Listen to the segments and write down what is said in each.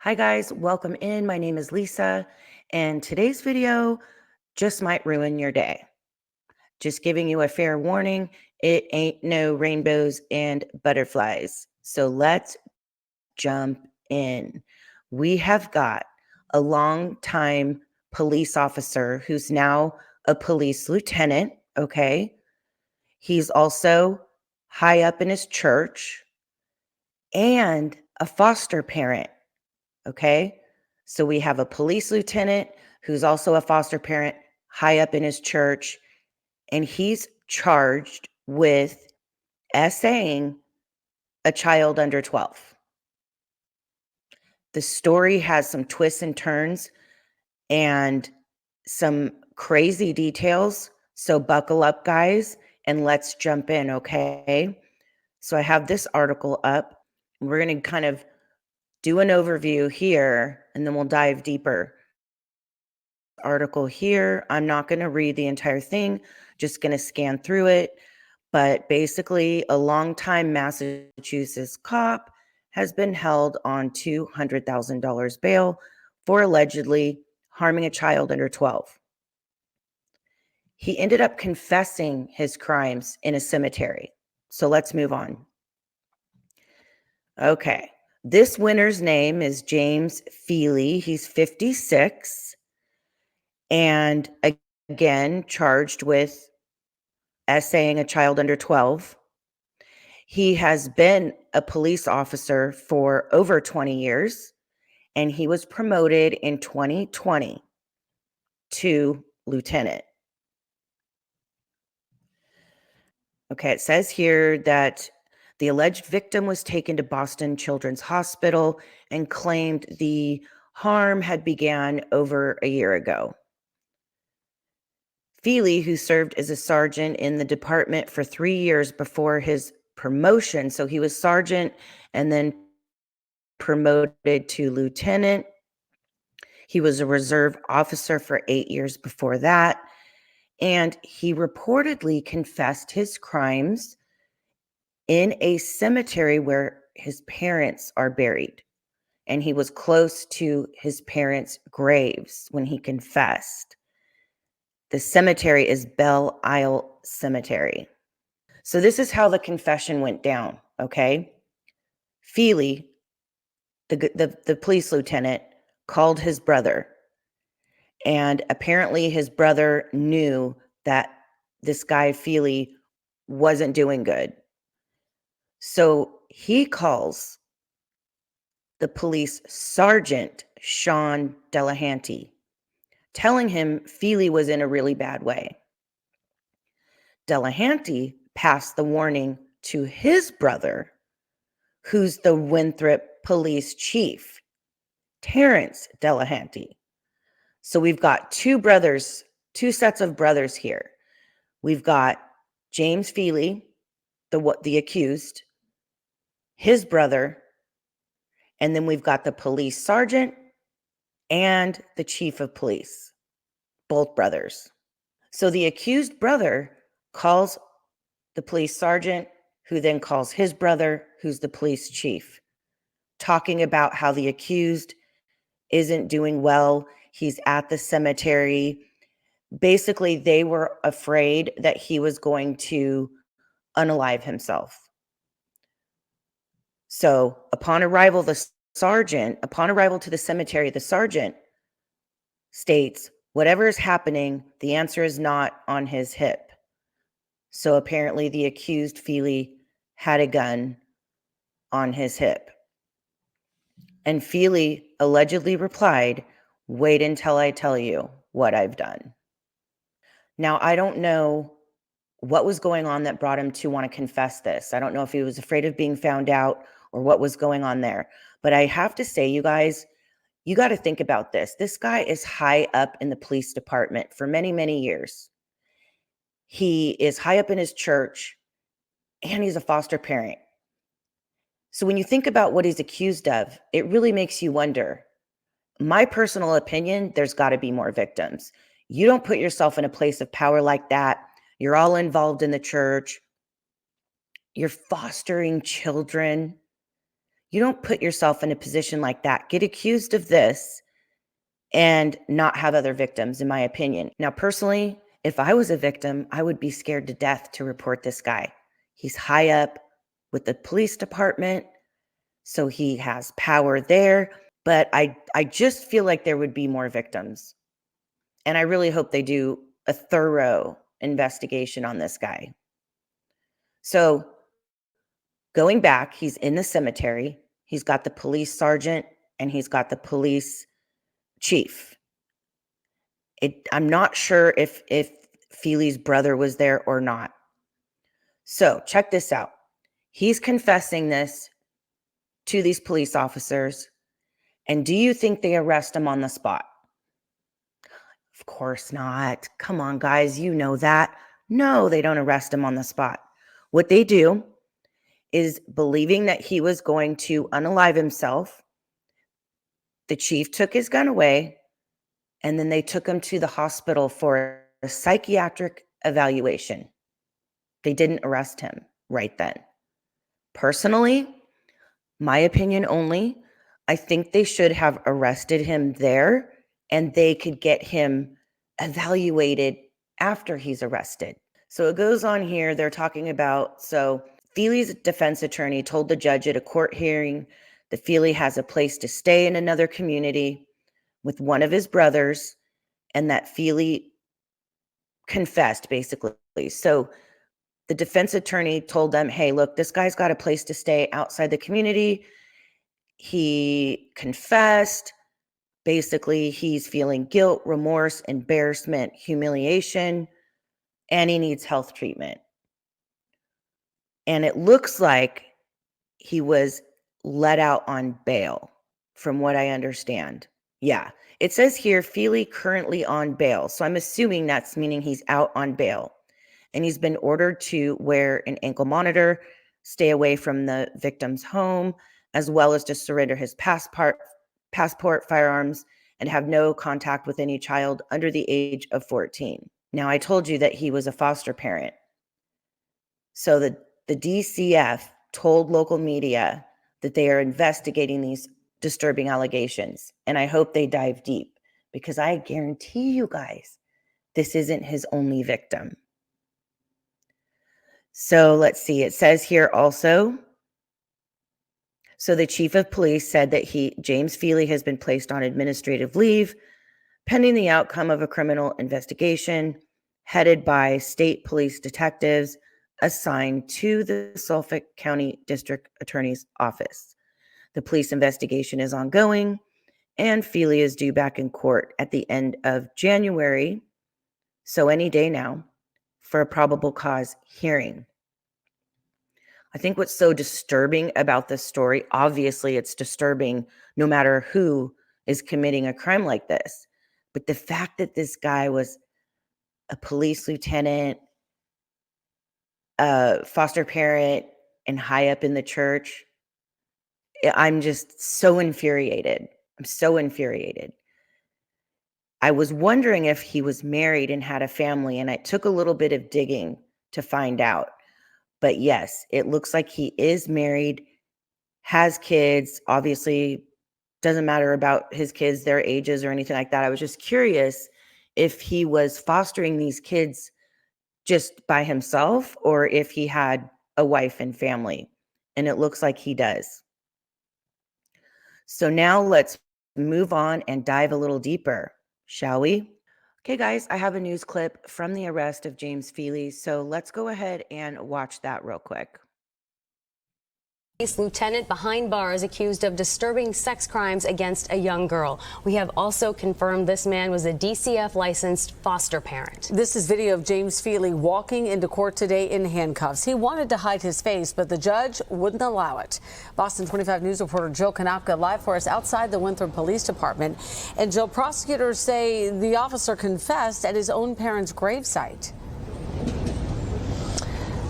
Hi guys, welcome in. My name is Lisa, and today's video just might ruin your day. Just giving you a fair warning, it ain't no rainbows and butterflies. So let's jump in. We have got a long-time police officer who's now a police lieutenant, okay? He's also high up in his church and a foster parent. Okay. So we have a police lieutenant who's also a foster parent high up in his church, and he's charged with essaying a child under 12. The story has some twists and turns and some crazy details. So buckle up, guys, and let's jump in. Okay. So I have this article up. We're going to kind of do an overview here, and then we'll dive deeper. Article here. I'm not going to read the entire thing, just going to scan through it. But basically, a longtime Massachusetts cop has been held on $200,000 bail for allegedly harming a child under 12. He ended up confessing his crimes in a cemetery. So let's move on. Okay. This winner's name is James Feeley. He's 56. And again, charged with essaying a child under 12. He has been a police officer for over 20 years, and he was promoted in 2020 to lieutenant. Okay, it says here that the alleged victim was taken to Boston Children's Hospital and claimed the harm had began over a year ago. Feeley, who served as a sergeant in the department for 3 years before his promotion, so he was sergeant and then promoted to lieutenant. He was a reserve officer for 8 years before that, and he reportedly confessed his crimes in a cemetery where his parents are buried, and he was close to his parents' graves when he confessed. The cemetery is Belle Isle Cemetery. So this is how the confession went down, okay? Feeley, the police lieutenant, called his brother, and apparently his brother knew that this guy Feeley wasn't doing good. So he calls the police sergeant, Sean Delahanty, telling him Feeley was in a really bad way. Delahanty passed the warning to his brother, who's the Winthrop police chief, Terrence Delahanty. So we've got two sets of brothers here. We've got James Feeley, the accused, his brother, and then we've got the police sergeant and the chief of police, both brothers. So the accused brother calls the police sergeant, who then calls his brother, who's the police chief, talking about how the accused isn't doing well. He's at the cemetery. Basically, they were afraid that he was going to unalive himself. So upon arrival to the cemetery, the sergeant states, whatever is happening, the answer is not on his hip. So apparently the accused Feeley had a gun on his hip. And Feeley allegedly replied, wait until I tell you what I've done. Now, I don't know what was going on that brought him to want to confess this. I don't know if he was afraid of being found out or what was going on there. But I have to say, you guys, you got to think about this. This guy is high up in the police department for many, many years. He is high up in his church, and he's a foster parent. So when you think about what he's accused of, it really makes you wonder. My personal opinion, there's got to be more victims. You don't put yourself in a place of power like that. You're all involved in the church. You're fostering children. You don't put yourself in a position like that. Get accused of this and not have other victims, in my opinion. Now, personally, if I was a victim, I would be scared to death to report this guy. He's high up with the police department, so he has power there. But I just feel like there would be more victims. And I really hope they do a thorough investigation on this guy. So going back, he's in the cemetery. He's got the police sergeant and he's got the police chief. I'm not sure if Feeley's brother was there or not. So check this out. He's confessing this to these police officers. And do you think they arrest him on the spot? Of course not. Come on, guys. You know that. No, they don't arrest him on the spot. What they do is, believing that he was going to unalive himself, the chief took his gun away, and then they took him to the hospital for a psychiatric evaluation. They didn't arrest him right then. Personally, my opinion only, I think they should have arrested him there and they could get him evaluated after he's arrested. So it goes on here. They're talking about, so Feeley's defense attorney told the judge at a court hearing that Feeley has a place to stay in another community with one of his brothers, and that Feeley confessed, basically. So the defense attorney told them, hey, look, this guy's got a place to stay outside the community. He confessed. Basically, he's feeling guilt, remorse, embarrassment, humiliation, and he needs health treatment. And it looks like he was let out on bail, from what I understand. Yeah, it says here, Feeley currently on bail. So I'm assuming that's meaning he's out on bail. And he's been ordered to wear an ankle monitor, stay away from the victim's home, as well as to surrender his passport, firearms, and have no contact with any child under the age of 14. Now, I told you that he was a foster parent. So the DCF told local media that they are investigating these disturbing allegations. And I hope they dive deep, because I guarantee you guys, this isn't his only victim. So let's see. It says here also, so the chief of police said that James Feeley has been placed on administrative leave pending the outcome of a criminal investigation headed by state police detectives assigned to the Suffolk County District Attorney's Office. The police investigation is ongoing, and Feeley is due back in court at the end of January, so any day now, for a probable cause hearing. I think what's so disturbing about this story, obviously it's disturbing no matter who is committing a crime like this, but the fact that this guy was a police lieutenant, a foster parent, and high up in the church, I'm just so infuriated. I'm so infuriated. I was wondering if he was married and had a family, and it took a little bit of digging to find out. But yes, it looks like he is married, has kids. Obviously, doesn't matter about his kids, their ages or anything like that. I was just curious if he was fostering these kids just by himself or if he had a wife and family. And it looks like he does. So now let's move on and dive a little deeper, shall we? Okay, guys, I have a news clip from the arrest of James Feeley, so let's go ahead and watch that real quick. Lieutenant behind bars accused of disturbing sex crimes against a young girl. We have also confirmed this man was a DCF licensed foster parent. This is video of James Feeley walking into court today in handcuffs. He wanted to hide his face, but the judge wouldn't allow it. Boston 25 News reporter Jill Kanopka live for us outside the Winthrop Police Department. And Jill, prosecutors say the officer confessed at his own parents' gravesite.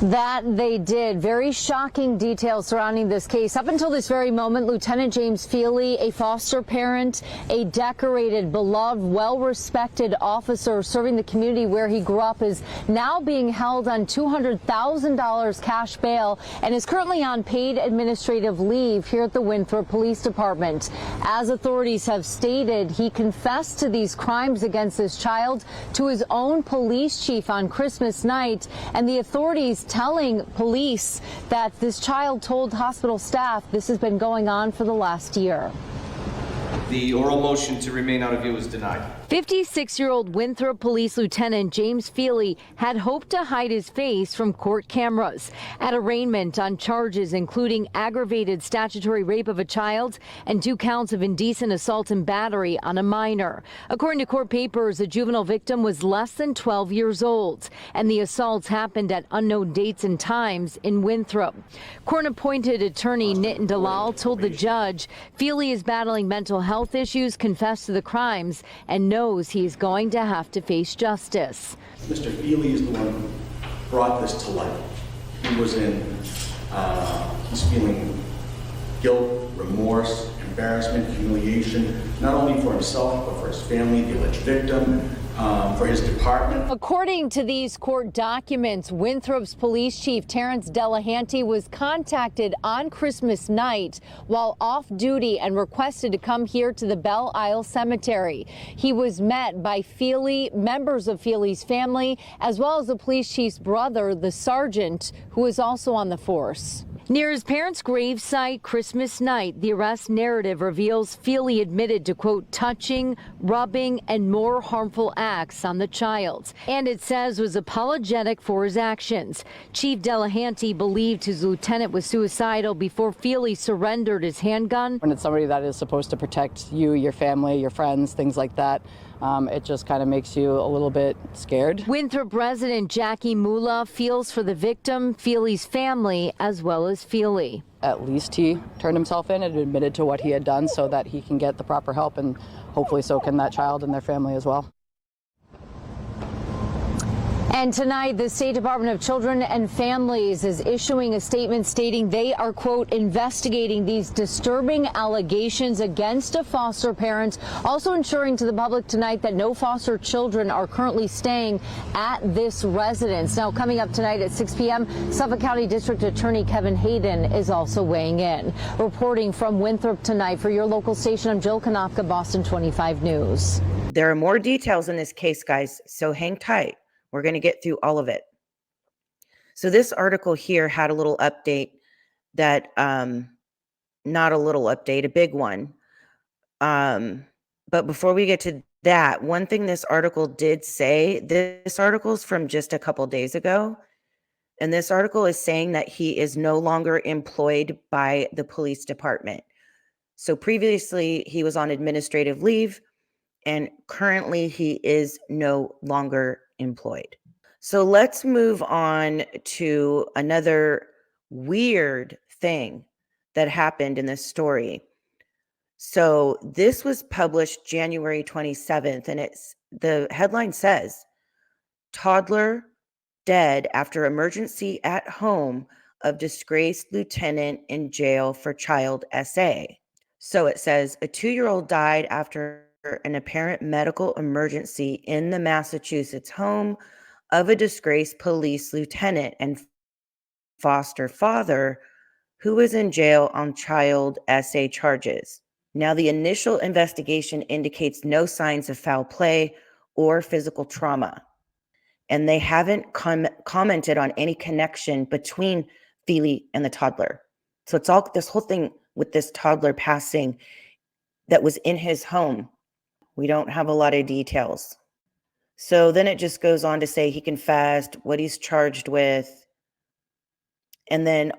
That they did. Very shocking details surrounding this case. Up until this very moment, Lieutenant James Feeley, a foster parent, a decorated, beloved, well-respected officer serving the community where he grew up, is now being held on $200,000 cash bail and is currently on paid administrative leave here at the Winthrop Police Department. As authorities have stated, he confessed to these crimes against this child to his own police chief on Christmas night, and the authorities telling police that this child told hospital staff this has been going on for the last year. The oral motion to remain out of view is denied. 56-year-old Winthrop Police Lieutenant James Feeley had hoped to hide his face from court cameras at arraignment on charges including aggravated statutory rape of a child and 2 counts of indecent assault and battery on a minor. According to court papers, the juvenile victim was less than 12 years old, and the assaults happened at unknown dates and times in Winthrop. Court-appointed attorney Nitin Dalal told the judge Feeley is battling mental health issues, confessed to the crimes, and knows he's going to have to face justice. Mr. Feeley is the one who brought this to light. He was he's feeling guilt, remorse, embarrassment, humiliation, not only for himself, but for his family, the alleged victim, for his department. According to these court documents, Winthrop's police chief Terrence Delahanty was contacted on Christmas night while off duty and requested to come here to the Belle Isle Cemetery. He was met by Feeley, members of Feeley's family, as well as the police chief's brother, the sergeant, who was also on the force. Near his parents' gravesite Christmas night, the arrest narrative reveals Feeley admitted to, quote, touching, rubbing, and more harmful acts on the child, and it says was apologetic for his actions. Chief Delahanty believed his lieutenant was suicidal before Feeley surrendered his handgun. When it's somebody that is supposed to protect you, your family, your friends, things like that, it just kind of makes you a little bit scared. Winthrop resident Jackie Mula feels for the victim, Feeley's family, as well as Feeley. At least he turned himself in and admitted to what he had done so that he can get the proper help, and hopefully so can that child and their family as well. And tonight, the State Department of Children and Families is issuing a statement stating they are, quote, investigating these disturbing allegations against a foster parent, also ensuring to the public tonight that no foster children are currently staying at this residence. Now, coming up tonight at 6 p.m., Suffolk County District Attorney Kevin Hayden is also weighing in. Reporting from Winthrop tonight for your local station, I'm Jill Konopka, Boston 25 News. There are more details in this case, guys, so hang tight. We're going to get through all of it. So this article here had a little update that, not a little update, a big one. But before we get to that, one thing this article did say, this article is from just a couple days ago. And this article is saying that he is no longer employed by the police department. So previously he was on administrative leave, and currently he is no longer employed. So let's move on to another weird thing that happened in this story. So this was published January 27th, and the headline says, toddler dead after emergency at home of disgraced lieutenant in jail for child SA. So it says a 2-year-old died after an apparent medical emergency in the Massachusetts home of a disgraced police lieutenant and foster father who was in jail on child SA charges. Now, the initial investigation indicates no signs of foul play or physical trauma, and they haven't commented on any connection between Feeley and the toddler. So it's all this whole thing with this toddler passing that was in his home. We don't have a lot of details. So then it just goes on to say he confessed, what he's charged with. And then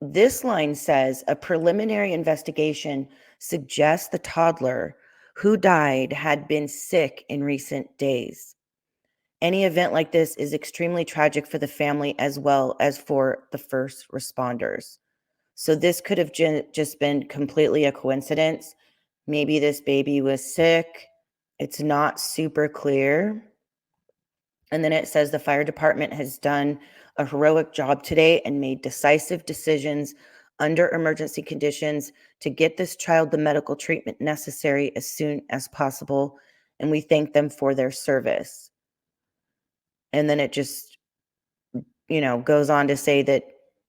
this line says a preliminary investigation suggests the toddler who died had been sick in recent days. Any event like this is extremely tragic for the family as well as for the first responders. So this could have just been completely a coincidence. Maybe this baby was sick. It's not super clear. And then it says the fire department has done a heroic job today and made decisive decisions under emergency conditions to get this child the medical treatment necessary as soon as possible, and we thank them for their service. And then it just, goes on to say that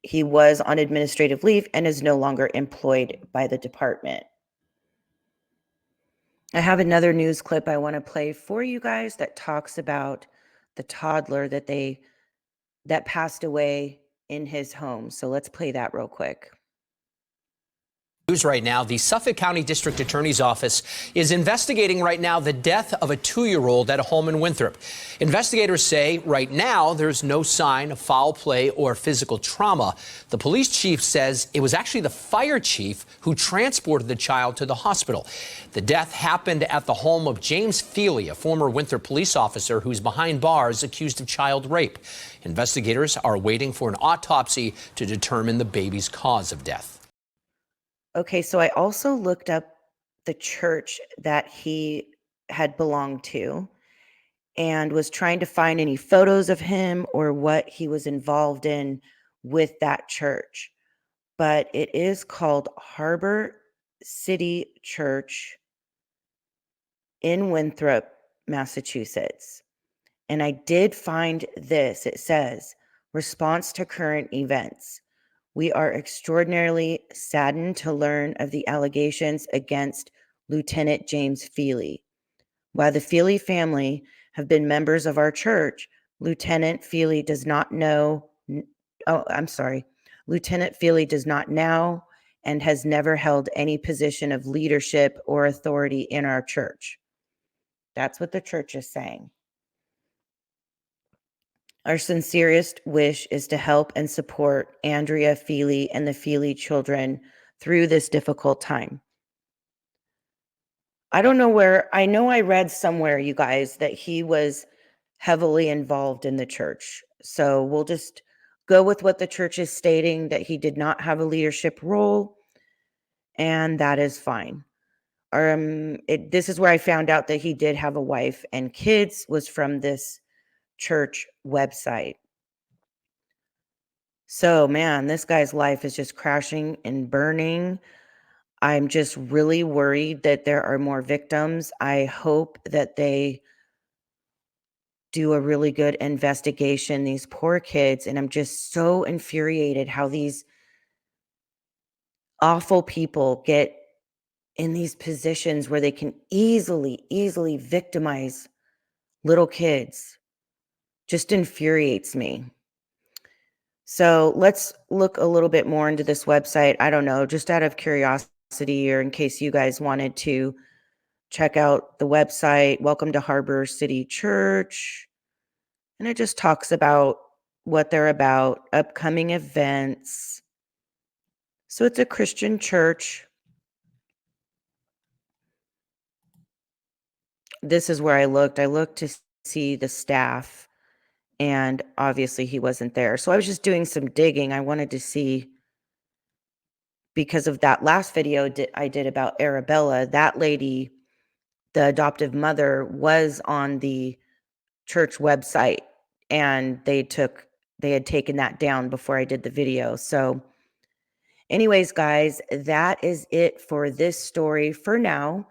he was on administrative leave and is no longer employed by the department. I have another news clip I want to play for you guys that talks about the toddler that passed away in his home. So let's play that real quick. News right now, the Suffolk County District Attorney's Office is investigating right now the death of a 2-year-old at a home in Winthrop. Investigators say right now there's no sign of foul play or physical trauma. The police chief says it was actually the fire chief who transported the child to the hospital. The death happened at the home of James Feeley, a former Winthrop police officer who's behind bars accused of child rape. Investigators are waiting for an autopsy to determine the baby's cause of death. Okay, so I also looked up the church that he had belonged to and was trying to find any photos of him or what he was involved in with that church. But it is called Harbor City Church in Winthrop, Massachusetts. And I did find this. It says, response to current events. We are extraordinarily saddened to learn of the allegations against Lieutenant James Feeley. While the Feeley family have been members of our church, Lieutenant Feeley does not now and has never held any position of leadership or authority in our church. That's what the church is saying. Our sincerest wish is to help and support Andrea Feeley and the Feeley children through this difficult time. I don't know where, I know I read somewhere, you guys, that he was heavily involved in the church. So we'll just go with what the church is stating, that he did not have a leadership role, and that is fine. This is where I found out that he did have a wife and kids, was from this church website. So, man, this guy's life is just crashing and burning. I'm just really worried that there are more victims. I hope that they do a really good investigation, these poor kids. And I'm just so infuriated how these awful people get in these positions where they can easily victimize little kids. Just infuriates me. So let's look a little bit more into this website. I don't know, just out of curiosity or in case you guys wanted to check out the website, Welcome to Harbor City Church. And it just talks about what they're about, upcoming events. So it's a Christian church. This is where I looked. I looked to see the staff, and obviously he wasn't there. So I was just doing some digging. I wanted to see, because of that last video I did about Arabella, that lady, the adoptive mother, was on the church website, and they had taken that down before I did the video. So anyways, guys, that is it for this story for now.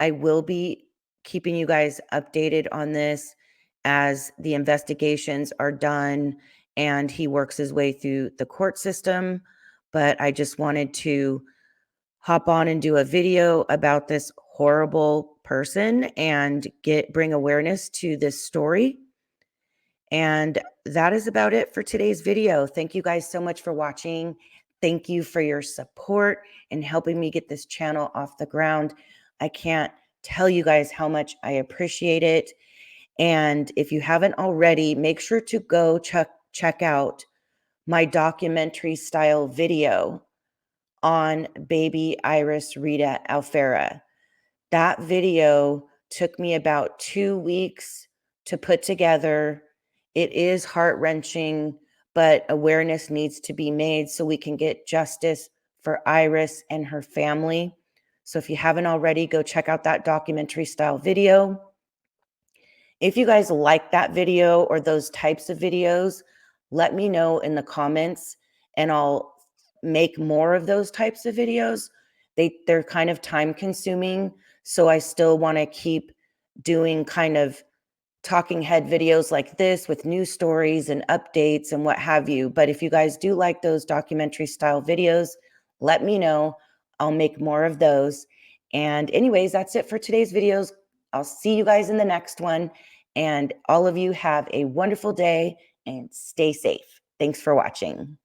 I will be keeping you guys updated on this as the investigations are done and he works his way through the court system. But I just wanted to hop on and do a video about this horrible person and bring awareness to this story. And that is about it for today's video. Thank you guys so much for watching. Thank you for your support and helping me get this channel off the ground. I can't tell you guys how much I appreciate it. And if you haven't already, make sure to go check out my documentary style video on baby Iris Rita Alfera. That video took me about 2 weeks to put together. It is heart-wrenching, but awareness needs to be made so we can get justice for Iris and her family. So if you haven't already, go check out that documentary style video. If you guys like that video or those types of videos, let me know in the comments and I'll make more of those types of videos. They're kind of time consuming, so I still want to keep doing kind of talking head videos like this with news stories and updates and what have you. But if you guys do like those documentary style videos, let me know. I'll make more of those. And anyways, that's it for today's videos. I'll see you guys in the next one. And all of you have a wonderful day and stay safe. Thanks for watching.